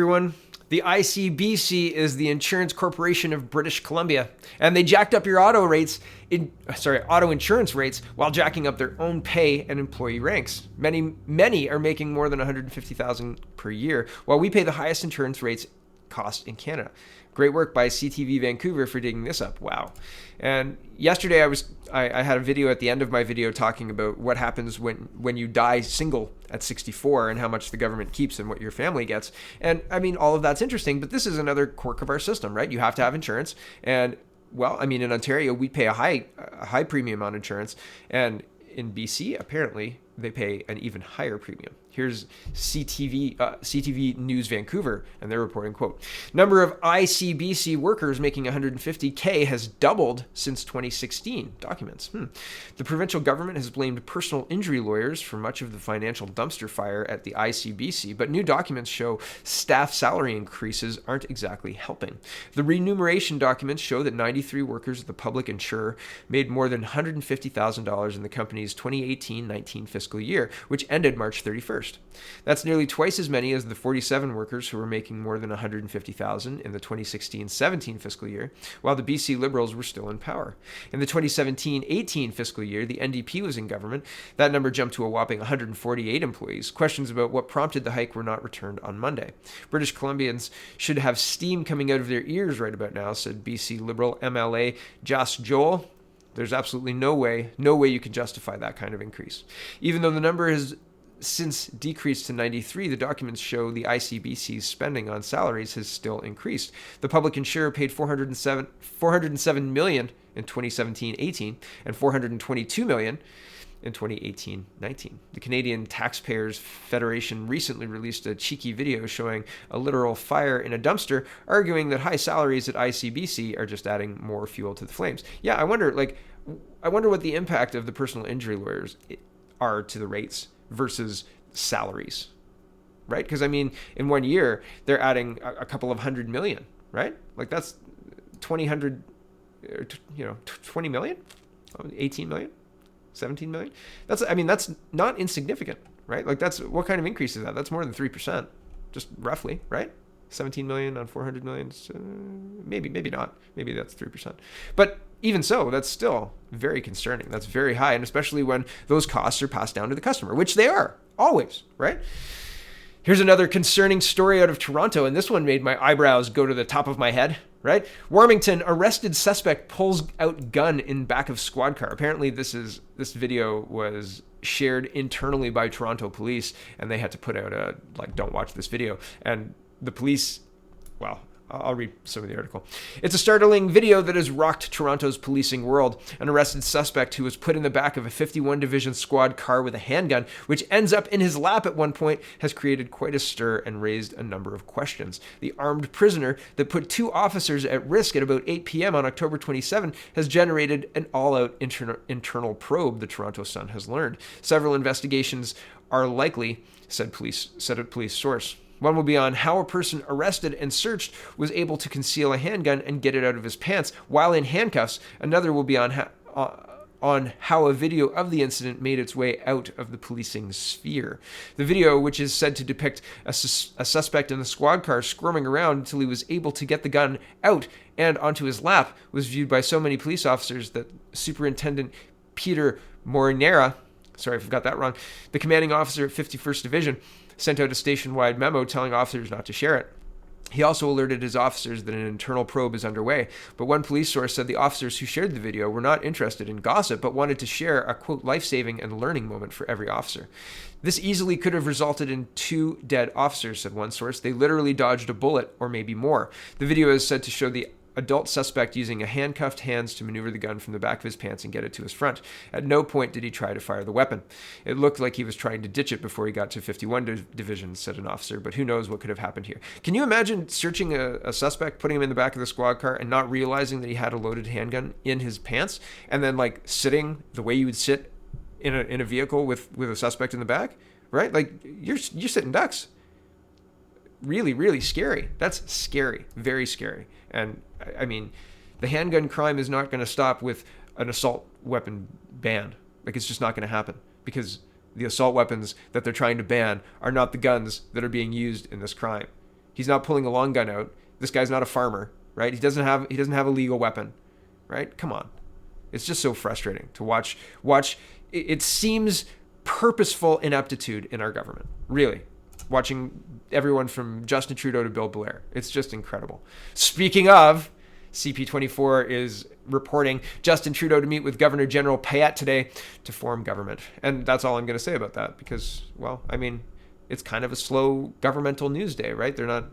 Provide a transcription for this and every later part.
Everyone. The ICBC is the Insurance Corporation of British Columbia, and they jacked up your auto insurance rates while jacking up their own pay and employee ranks. Many are making more than $150,000 per year, while we pay the highest insurance rates cost in Canada. Great work by CTV Vancouver for digging this up. Wow. And yesterday I had a video at the end of my video talking about what happens when you die single at 64 and how much the government keeps and what your family gets. And I mean, all of that's interesting, but this is another quirk of our system, right? You have to have insurance. And well, I mean, in Ontario, we pay a high premium on insurance. And in BC, apparently, they pay an even higher premium. Here's CTV News Vancouver, and they're reporting, quote, number of ICBC workers making $150K has doubled since 2016, documents. The provincial government has blamed personal injury lawyers for much of the financial dumpster fire at the ICBC, but new documents show staff salary increases aren't exactly helping. The remuneration documents show that 93 workers at the public insurer made more than $150,000 in the company's 2018-19 fiscal year, which ended March 31st. That's nearly twice as many as the 47 workers who were making more than $150,000 in the 2016-17 fiscal year, while the BC Liberals were still in power. In the 2017-18 fiscal year, the NDP was in government. That number jumped to a whopping 148 employees. Questions about what prompted the hike were not returned on Monday. British Columbians should have steam coming out of their ears right about now, said BC Liberal MLA Jas Joel. There's absolutely no way you can justify that kind of increase. Even though the number has since decreased to 93, the documents show the ICBC's spending on salaries has still increased. The public insurer paid $407 million in 2017-18 and $422 million in 2018-19. The Canadian Taxpayers Federation recently released a cheeky video showing a literal fire in a dumpster, arguing that high salaries at ICBC are just adding more fuel to the flames. Yeah, I wonder what the impact of the personal injury lawyers are to the rates versus salaries, right? Because I mean, in 1 year, they're adding a couple of $100 million, right? Like that's 20 million, 18 million, 17 million. That's not insignificant, right? Like that's, what kind of increase is that? That's more than 3%, just roughly, right? 17 million on 400 million, maybe not. Maybe that's 3%. But even so, that's still very concerning. That's very high, and especially when those costs are passed down to the customer, which they are, always, right? Here's another concerning story out of Toronto, and this one made my eyebrows go to the top of my head, right? Warmington, arrested suspect pulls out gun in back of squad car. Apparently this video was shared internally by Toronto police, and they had to put out a, don't watch this video. And the police, well, I'll read some of the article. It's a startling video that has rocked Toronto's policing world. An arrested suspect who was put in the back of a 51 Division squad car with a handgun, which ends up in his lap at one point, has created quite a stir and raised a number of questions. The armed prisoner that put two officers at risk at about 8 p.m. on October 27 has generated an all-out internal probe, the Toronto Sun has learned. Several investigations are likely, said a police source. One will be on how a person arrested and searched was able to conceal a handgun and get it out of his pants while in handcuffs. Another will be on how a video of the incident made its way out of the policing sphere. The video, which is said to depict a suspect in the squad car squirming around until he was able to get the gun out and onto his lap, was viewed by so many police officers that Superintendent Peter Morinera, sorry if I got that wrong, the commanding officer at 51st Division, sent out a station-wide memo telling officers not to share it. He also alerted his officers that an internal probe is underway, but one police source said the officers who shared the video were not interested in gossip, but wanted to share a, quote, life-saving and learning moment for every officer. This easily could have resulted in 2 dead officers, said one source. They literally dodged a bullet, or maybe more. The video is said to show the adult suspect using a handcuffed hands to maneuver the gun from the back of his pants and get it to his front. At no point did he try to fire the weapon. It looked like he was trying to ditch it before he got to 51 Division, said an officer, but who knows what could have happened here. Can you imagine searching a suspect, putting him in the back of the squad car, and not realizing that he had a loaded handgun in his pants, and then sitting the way you would sit in a vehicle with a suspect in the back, right? Like you're sitting ducks. Really, really scary. That's scary, very scary. And I mean, the handgun crime is not going to stop with an assault weapon ban. It's just not going to happen, because the assault weapons that they're trying to ban are not the guns that are being used in this crime. He's not pulling a long gun out. This guy's not a farmer, right? He doesn't have a legal weapon, right? Come on. It's just so frustrating to watch. It seems purposeful ineptitude in our government, really. Watching everyone from Justin Trudeau to Bill Blair. It's just incredible. Speaking of, CP24 is reporting Justin Trudeau to meet with Governor General Payette today to form government. And that's all I'm going to say about that because, well, I mean, it's kind of a slow governmental news day, right? They're not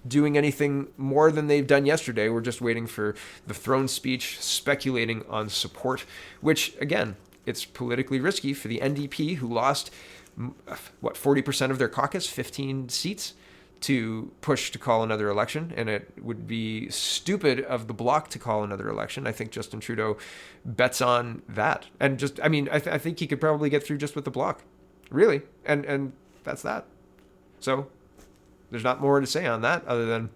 doing anything more than they've done yesterday. We're just waiting for the throne speech, speculating on support, which, again, it's politically risky for the NDP, who lost, 40% of their caucus, 15 seats, to push to call another election. And it would be stupid of the Bloc to call another election. I think Justin Trudeau bets on that. And just, I mean, I think he could probably get through just with the Bloc, really. And that's that. So there's not more to say on that other than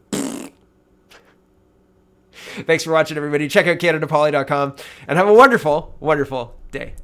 thanks for watching, everybody. Check out CanadaPoly.com and have a wonderful, wonderful day.